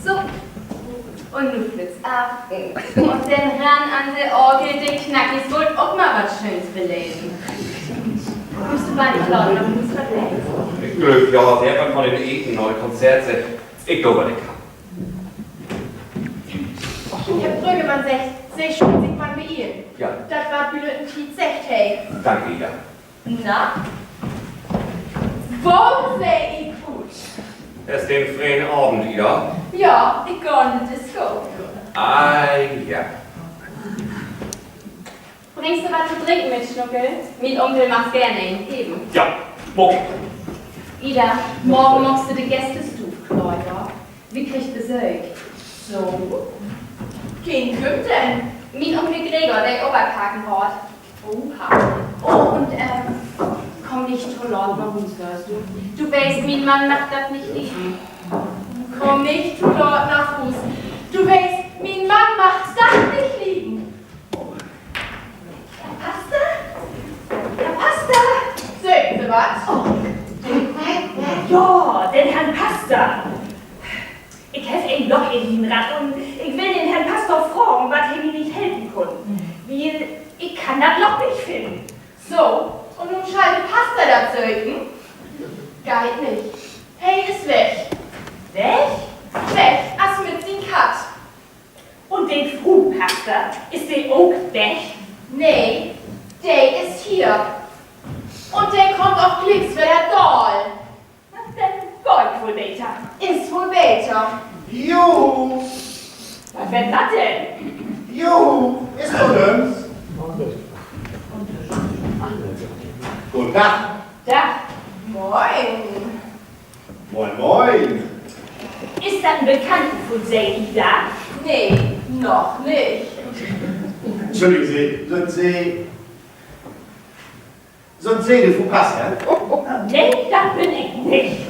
So, und nun flips ab. Und dann ran an der Orgel, den Knackis wollt auch mal was Schönes belesen. Kommst du bei nicht laut, aber du musst verlesen. Ich glaube, ja, selber von den Eten oder Konzerte. Ich glaube, ich kann. Herr Brüggemann sagt, Sie schon sich mal beirren. Ja. Das war Blöden Tiet sagt, hey. Danke, ja. Na? Wo seh ich gut? Es ist den freien Abend, ja? Ja, ich gehe in die Disco. Ah, ja. Bringst du was zu trinken mit, Schnuckel? Mit Onkel macht's gerne einen Heben. Ja, okay. Ida, morgen machst du die Gästestuf, Kläuter. Wie kriegt Besuch? So? Wen kommt denn? Mein Onkel Gregor, der Oberkakenhort. Opa. Oh, und komm nicht zu laut bei uns, hörst du? Du weißt, mein Mann macht das nicht lieben. Komm nicht zu dort nach Fuß. Du weißt, mein Mann macht's das nicht lieben. Herr Pastor? Herr Pastor? Sagen Sie was? Oh. Ja, den Herrn Pastor. Ich habe ein Loch in den Rad und ich will den Herrn Pastor fragen, was er mir nicht helfen kann. Weil ich kann das Loch nicht finden. So, und nun schalte Pastor dazwischen? Geht nicht. Hey ist weg. Weg? Weg, as mit sin Kat. Und den Fruchtpastor, ist der auch weg? Nee, der ist hier. Und der kommt auf Klicks für der Doll. Dann geht wohl weiter. Ist wohl weiter. Juhu! Was wird das denn? Juhu! Ist von uns! Guten Tag! Da, Moin. Moin, moin! ist das ein Bekannter von Sadie da? Nee, noch nicht. Entschuldigen Sie, sind Sie der Pastor? Nee, das bin ich nicht.